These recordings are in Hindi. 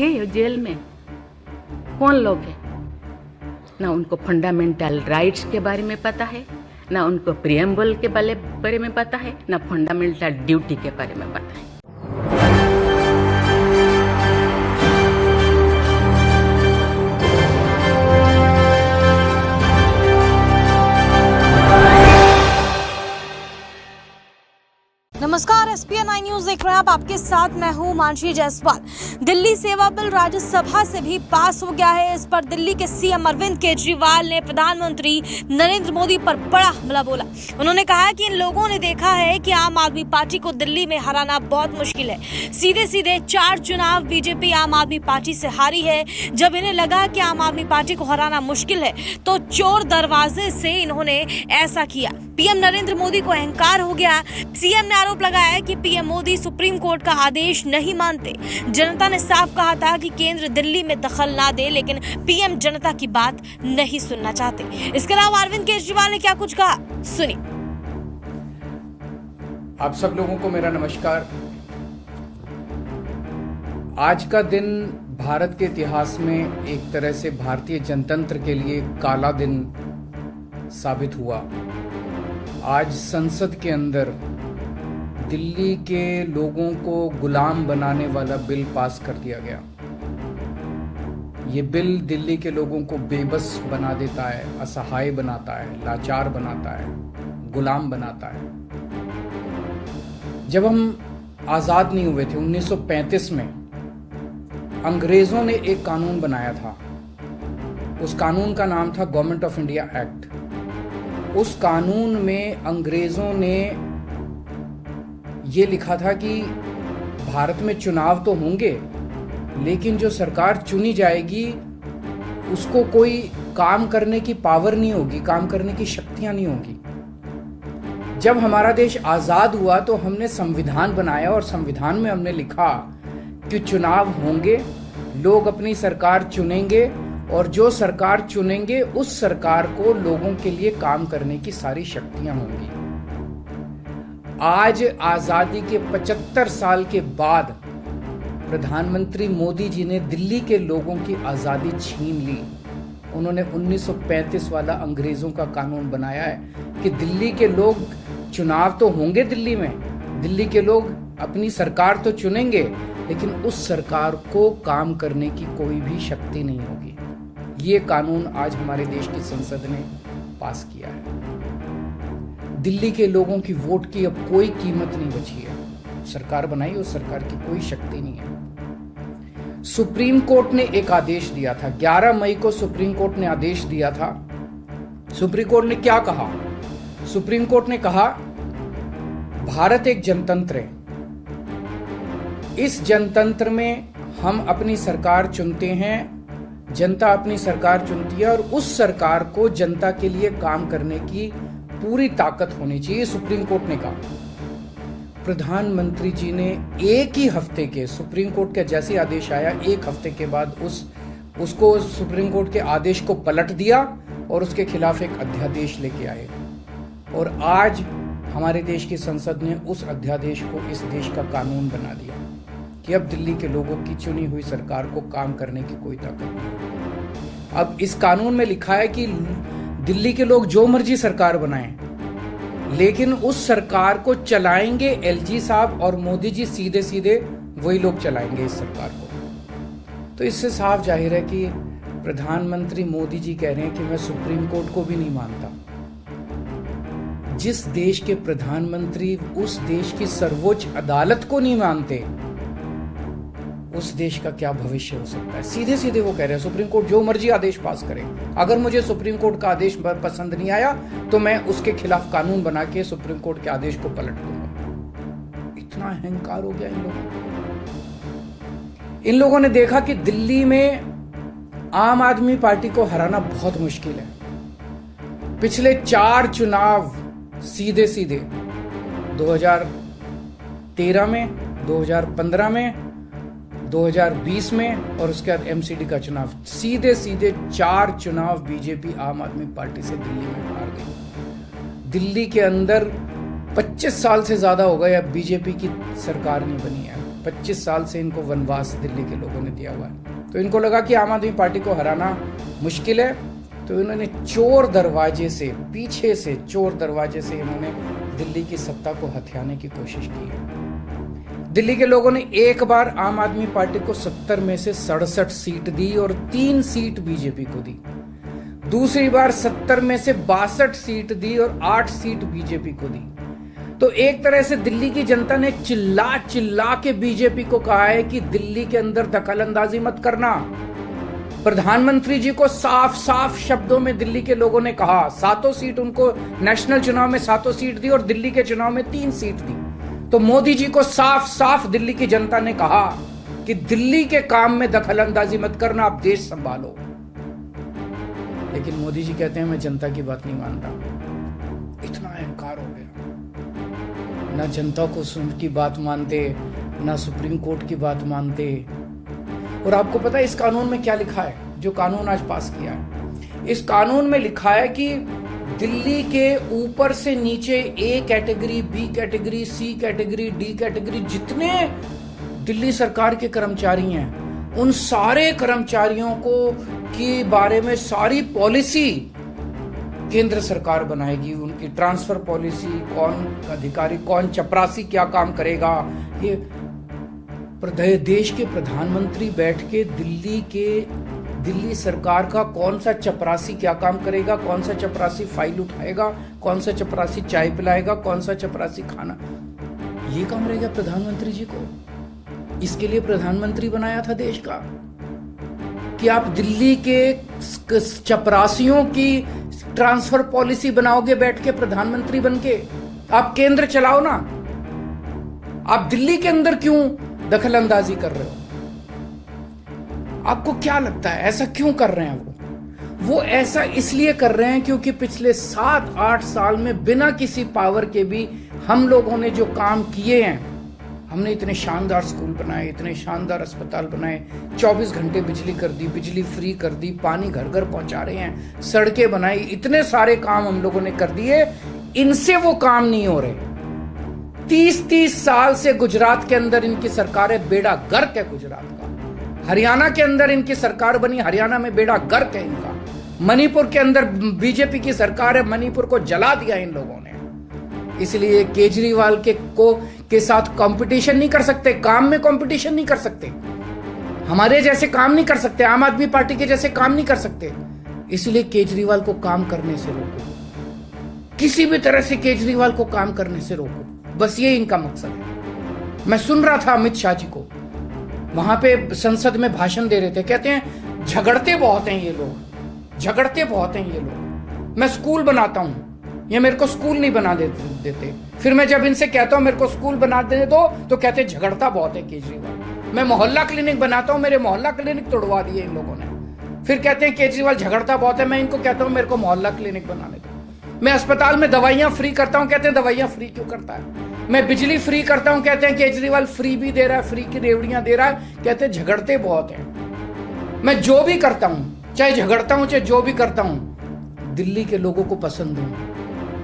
थे जेल में? कौन लोग हैं? ना उनको फंडामेंटल राइट्स के बारे में पता है, ना उनको प्रियम्बल के बारे में पता है, ना फंडामेंटल ड्यूटी के बारे में पता है। नमस्कार, SPN9 न्यूज देख रहे हैं आप। आपके साथ मैं हूं मानसी जायसवाल। दिल्ली सेवा बिल राज्यसभा से भी पास हो गया है। इस पर दिल्ली के CM अरविंद केजरीवाल ने प्रधानमंत्री नरेंद्र मोदी पर बड़ा हमला बोला। उन्होंने कहा कि इन लोगों ने देखा है कि आम आदमी पार्टी को दिल्ली में हराना बहुत मुश्किल है। सीधे सीधे 4 चुनाव बीजेपी आम आदमी पार्टी से हारी है। जब इन्हें लगा कि आम आदमी पार्टी को हराना मुश्किल है तो चोर दरवाजे से इन्होंने ऐसा किया। PM नरेंद्र मोदी को अहंकार हो गया। CM ने आरोप लगाया कि PM मोदी सुप्रीम कोर्ट का आदेश नहीं मानते। जनता ने साफ कहा था कि केंद्र दिल्ली में दखल ना दे, लेकिन PM जनता की बात नहीं सुनना चाहते। इसके अलावा अरविंद केजरीवाल ने क्या कुछ कहा, सुनिए। आप सब लोगों को मेरा नमस्कार। आज का दिन भारत के इतिहास में एक तरह से भारतीय जनतंत्र के लिए काला दिन साबित हुआ। आज संसद के अंदर दिल्ली के लोगों को गुलाम बनाने वाला बिल पास कर दिया गया। ये बिल दिल्ली के लोगों को बेबस बना देता है, असहाय बनाता है, लाचार बनाता है, गुलाम बनाता है। जब हम आजाद नहीं हुए थे 1935 में, अंग्रेजों ने एक कानून बनाया था। उस कानून का नाम था गवर्नमेंट ऑफ इंडिया एक्ट। उस कानून में अंग्रेजों ने ये लिखा था कि भारत में चुनाव तो होंगे, लेकिन जो सरकार चुनी जाएगी उसको कोई काम करने की पावर नहीं होगी, काम करने की शक्तियां नहीं होगी। जब हमारा देश आजाद हुआ तो हमने संविधान बनाया और संविधान में हमने लिखा कि चुनाव होंगे, लोग अपनी सरकार चुनेंगे और जो सरकार चुनेंगे उस सरकार को लोगों के लिए काम करने की सारी शक्तियां होंगी। आज आजादी के 75 साल के बाद प्रधानमंत्री मोदी जी ने दिल्ली के लोगों की आजादी छीन ली। उन्होंने 1935 वाला अंग्रेजों का कानून बनाया है कि दिल्ली के लोग चुनाव तो होंगे, दिल्ली के लोग अपनी सरकार तो चुनेंगे, लेकिन उस सरकार को काम करने की कोई भी शक्ति नहीं होगी। ये कानून आज हमारे देश की संसद ने पास किया है। दिल्ली के लोगों की वोट की अब कोई कीमत नहीं बची है। सरकार बनाई, उस सरकार की कोई शक्ति नहीं है। सुप्रीम कोर्ट ने एक आदेश दिया था, 11 मई को सुप्रीम कोर्ट ने आदेश दिया था। सुप्रीम कोर्ट ने क्या कहा? सुप्रीम कोर्ट ने कहा भारत एक जनतंत्र है। इस जनतंत्र में हम अपनी सरकार चुनते हैं, जनता अपनी सरकार चुनती है और उस सरकार को जनता के लिए काम करने की पूरी ताकत होनी चाहिए, सुप्रीम कोर्ट ने कहा। प्रधानमंत्री जी ने एक ही हफ्ते के, सुप्रीम कोर्ट का जैसे आदेश आया, एक हफ्ते के बाद उसको सुप्रीम कोर्ट के आदेश को पलट दिया और उसके खिलाफ एक अध्यादेश लेके आए। और आज हमारे देश की संसद ने उस अध्यादेश को इस देश का कानून बना दिया कि अब दिल्ली के लोगों की चुनी हुई सरकार को काम करने की कोई ताकत नहीं। अब इस कानून में लिखा है कि दिल्ली के लोग जो मर्जी सरकार बनाएं, लेकिन उस सरकार को चलाएंगे LG साहब और मोदी जी, सीधे सीधे वही लोग चलाएंगे इस सरकार को। तो इससे साफ जाहिर है कि प्रधानमंत्री मोदी जी कह रहे हैं कि मैं सुप्रीम कोर्ट को भी नहीं मानता। जिस देश के प्रधानमंत्री उस देश की सर्वोच्च अदालत को नहीं मानते, उस देश का क्या भविष्य हो सकता है? सीधे सीधे वो कह रहे हैं सुप्रीम कोर्ट जो मर्जी आदेश पास करे, अगर मुझे सुप्रीम कोर्ट का आदेश पसंद नहीं आया तो मैं उसके खिलाफ कानून बना के सुप्रीम कोर्ट के आदेश को पलट दूंगा। इतना अहंकार हो गया इन लोगों को। इन लोगों ने देखा कि दिल्ली में आम आदमी पार्टी को हराना बहुत मुश्किल है। पिछले 4 चुनाव सीधे सीधे 2013 में, 2015 में, 2020 में और उसके बाद MCD का चुनाव, सीधे सीधे 4 चुनाव बीजेपी आम आदमी पार्टी से दिल्ली में हार गई। दिल्ली के अंदर 25 साल से ज्यादा हो गए अब बीजेपी की सरकार नहीं बनी है। 25 साल से इनको वनवास दिल्ली के लोगों ने दिया हुआ है। तो इनको लगा कि आम आदमी पार्टी को हराना मुश्किल है, तो इन्होंने चोर दरवाजे से, पीछे से चोर दरवाजे से इन्होंने दिल्ली की सत्ता को हथियाने की कोशिश की है। दिल्ली के लोगों ने एक बार आम आदमी पार्टी को 70 में से 67 सीट दी और 3 सीट बीजेपी को दी। दूसरी बार 70 में से 62 सीट दी और 8 सीट बीजेपी को दी। तो एक तरह से दिल्ली की जनता ने चिल्ला चिल्ला के बीजेपी को कहा है कि दिल्ली के अंदर दखलंदाजी मत करना। प्रधानमंत्री जी को साफ साफ शब्दों में दिल्ली के लोगों ने कहा, 7 सीट उनको नेशनल चुनाव में 7 सीट दी और दिल्ली के चुनाव में 3 सीट दी। तो मोदी जी को साफ साफ दिल्ली की जनता ने कहा कि दिल्ली के काम में दखलंदाजी मत करना, आप देश संभालो। लेकिन मोदी जी कहते हैं मैं जनता की बात नहीं मानता। इतना अहंकार हो गया, ना जनता को की बात मानते, ना सुप्रीम कोर्ट की बात मानते। और आपको पता है इस कानून में क्या लिखा है, जो कानून आज पास किया है? इस कानून में लिखा है कि दिल्ली के ऊपर से नीचे A category, B category, C category, D category जितने दिल्ली सरकार के कर्मचारी हैं, उन सारे कर्मचारियों को के बारे में सारी पॉलिसी केंद्र सरकार बनाएगी। उनकी ट्रांसफर पॉलिसी, कौन अधिकारी, कौन चपरासी क्या काम करेगा, ये देश के प्रधानमंत्री बैठ के दिल्ली सरकार का कौन सा चपरासी क्या काम करेगा, कौन सा चपरासी फाइल उठाएगा, कौन सा चपरासी चाय पिलाएगा, कौन सा चपरासी खाना, ये काम रहेगा प्रधानमंत्री जी को। इसके लिए प्रधानमंत्री बनाया था देश का कि आप दिल्ली के चपरासियों की ट्रांसफर पॉलिसी बनाओगे बैठ के प्रधानमंत्री बन के। आप केंद्र चलाओ ना, आप दिल्ली के अंदर क्यों दखलंदाजी कर रहे हो? आपको क्या लगता है ऐसा क्यों कर रहे हैं? वो ऐसा इसलिए कर रहे हैं क्योंकि पिछले 7-8 साल में बिना किसी पावर के भी हम लोगों ने जो काम किए हैं, हमने इतने शानदार स्कूल बनाए, इतने शानदार अस्पताल बनाए, 24 घंटे बिजली कर दी, बिजली फ्री कर दी, पानी घर घर पहुंचा रहे हैं, सड़कें बनाई, इतने सारे काम हम लोगों ने कर दिए। इनसे वो काम नहीं हो रहे। 30-30 साल से गुजरात के अंदर इनकी सरकार है, बेड़ा गर्क है गुजरात का। हरियाणा के अंदर इनकी सरकार बनी, हरियाणा में बेड़ा गर्क है इनका। मणिपुर के अंदर बीजेपी की सरकार है, मणिपुर को जला दिया इन लोगों ने। इसलिए केजरीवाल के साथ कंपटीशन नहीं कर सकते, काम में कंपटीशन नहीं कर सकते, हमारे जैसे काम नहीं कर सकते, आम आदमी पार्टी के जैसे काम नहीं कर सकते। इसलिए केजरीवाल को काम करने से रोको, किसी भी तरह से केजरीवाल को काम करने से रोको, बस ये इनका मकसद है। मैं सुन रहा था अमित शाह जी को, वहां पे संसद में भाषण दे रहे थे, कहते हैं झगड़ते बहुत हैं ये लोग, झगड़ते बहुत हैं ये लोग। मैं स्कूल बनाता हूं, ये मेरे को स्कूल नहीं बना देते। फिर मैं जब इनसे कहता हूं मेरे को स्कूल बना दे दो, तो कहते झगड़ता बहुत है केजरीवाल। मैं मोहल्ला क्लिनिक बनाता हूं, मेरे मोहल्ला क्लिनिक तोड़वा दिए इन लोगों ने। फिर कहते हैं केजरीवाल झगड़ता बहुत है, मैं इनको कहता हूं मेरे को मोहल्ला क्लिनिक बनाने दो। मैं अस्पताल में दवाइयां फ्री करता हूं, कहते हैं दवाइयां फ्री क्यों करता है। मैं बिजली फ्री करता हूं, कहते हैं केजरीवाल फ्री भी दे रहा है, फ्री की रेवड़ियां दे रहा है, कहते हैं झगड़ते बहुत हैं। मैं जो भी करता हूं, चाहे झगड़ता हूं चाहे जो भी करता हूं, दिल्ली के लोगों को पसंद हूं।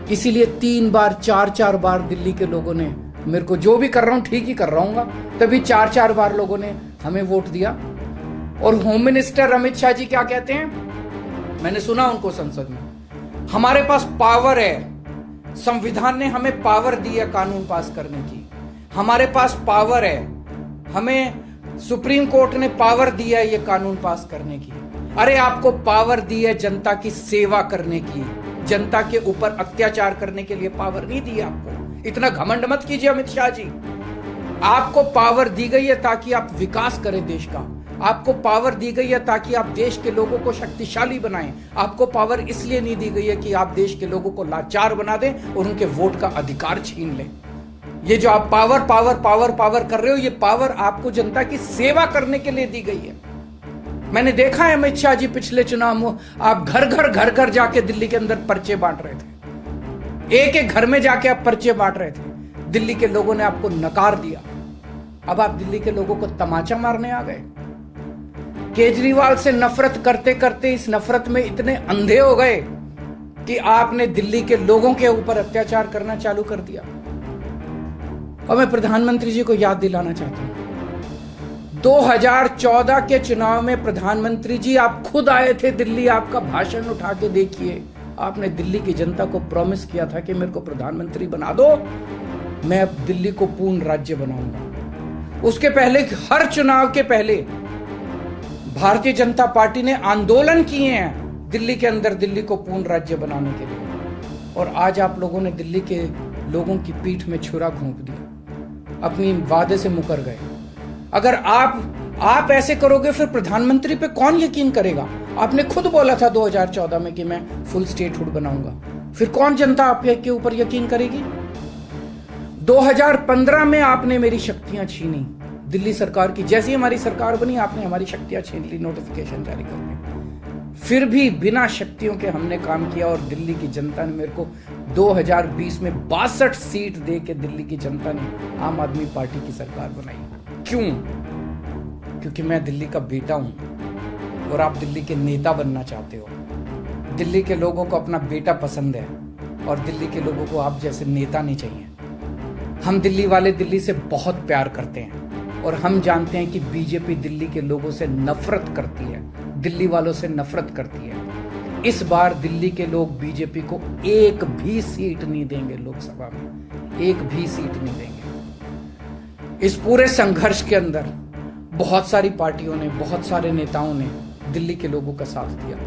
इसीलिए 3 बार 4-4 बार दिल्ली के लोगों ने मेरे को, जो भी कर रहा हूं ठीक ही कर रहा हूं, तभी 4-4 बार लोगों ने हमें वोट दिया। और होम मिनिस्टर अमित शाह जी क्या कहते हैं, मैंने सुना उनको संसद में, हमारे पास पावर है, संविधान ने हमें पावर दी है कानून पास करने की, हमारे पास पावर है, हमें सुप्रीम कोर्ट ने पावर दी है ये कानून पास करने की। अरे आपको पावर दी है जनता की सेवा करने की, जनता के ऊपर अत्याचार करने के लिए पावर नहीं दी आपको। इतना घमंड मत कीजिए अमित शाह जी। आपको पावर दी गई है ताकि आप विकास करें देश का, आपको पावर दी गई है ताकि आप देश के लोगों को शक्तिशाली बनाएं। आपको पावर इसलिए नहीं दी गई है कि आप देश के लोगों को लाचार बना दें और उनके वोट का अधिकार छीन लें। ये जो आप पावर पावर पावर पावर कर रहे हो, ये पावर आपको जनता की सेवा करने के लिए दी गई है। मैंने देखा है अमित शाह जी पिछले चुनाव में आप घर घर जाके दिल्ली के अंदर पर्चे बांट रहे थे, एक घर में जाके आप पर्चे बांट रहे थे। दिल्ली के लोगों ने आपको नकार दिया। अब आप दिल्ली के लोगों को तमाचा मारने आ गए। केजरीवाल से नफरत करते करते इस नफरत में इतने अंधे हो गए कि आपने दिल्ली के लोगों के ऊपर अत्याचार करना चालू कर दिया। और मैं प्रधानमंत्री जी को याद दिलाना चाहता हूं, 2014 के चुनाव में प्रधानमंत्री जी आप खुद आए थे दिल्ली, आपका भाषण उठा के देखिए। आपने दिल्ली की जनता को प्रॉमिस किया था कि मेरे को प्रधानमंत्री बना दो, मैं अब दिल्ली को पूर्ण राज्य बनाऊंगा। उसके पहले, हर चुनाव के पहले भारतीय जनता पार्टी ने आंदोलन किए हैं दिल्ली के अंदर दिल्ली को पूर्ण राज्य बनाने के लिए। और आज आप लोगों ने दिल्ली के लोगों की पीठ में छुरा घोंप दिया, अपनी वादे से मुकर गए। अगर आप ऐसे करोगे फिर प्रधानमंत्री पे कौन यकीन करेगा? आपने खुद बोला था 2014 में कि मैं फुल स्टेटहुड बनाऊंगा, फिर कौन जनता आपके ऊपर यकीन करेगी? 2015 में आपने मेरी शक्तियां छीनी दिल्ली सरकार की। जैसी हमारी सरकार बनी आपने हमारी शक्तियां छीन ली नोटिफिकेशन जारी करके। फिर भी बिना शक्तियों के हमने काम किया और दिल्ली की जनता ने मेरे को 2020 में 62 सीट दे के दिल्ली की जनता ने आम आदमी पार्टी की सरकार बनाई। क्यों? क्योंकि मैं दिल्ली का बेटा हूं और आप दिल्ली के नेता बनना चाहते हो। दिल्ली के लोगों को अपना बेटा पसंद है और दिल्ली के लोगों को आप जैसे नेता नहीं चाहिए। हम दिल्ली वाले दिल्ली से बहुत प्यार करते हैं और हम जानते हैं कि बीजेपी दिल्ली के लोगों से नफरत करती है, दिल्ली वालों से नफरत करती है। इस बार दिल्ली के लोग बीजेपी को एक भी सीट नहीं देंगे, लोकसभा में एक भी सीट नहीं देंगे। इस पूरे संघर्ष के अंदर बहुत सारी पार्टियों ने, बहुत सारे नेताओं ने दिल्ली के लोगों का साथ दिया।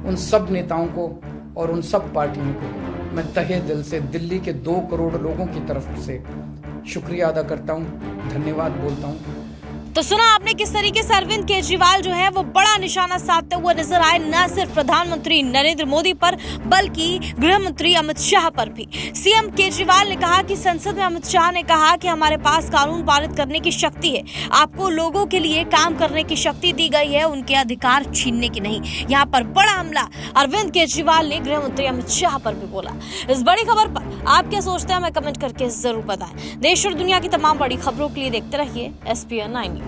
उन सब नेताओं को और उन सब पार्टियों को मैं तहे दिल से दिल्ली के 2 करोड़ लोगों की तरफ से शुक्रिया अदा करता हूं, धन्यवाद बोलता हूं। तो सुना आपने किस तरीके से अरविंद केजरीवाल जो है वो बड़ा निशाना साधते हुए नजर आए, न सिर्फ प्रधानमंत्री नरेंद्र मोदी पर बल्कि गृह मंत्री अमित शाह पर भी। सीएम केजरीवाल ने कहा कि संसद में अमित शाह ने कहा कि हमारे पास कानून पारित करने की शक्ति है, आपको लोगों के लिए काम करने की शक्ति दी गई है, उनके अधिकार छीनने की नहीं। यहाँ पर बड़ा हमला अरविंद केजरीवाल ने गृह मंत्री अमित शाह पर भी बोला। इस बड़ी खबर पर आप क्या सोचते हैं हमें कमेंट करके जरूर बताएं। देश और दुनिया की तमाम बड़ी खबरों के लिए देखते रहिए SPN 9 न्यूज।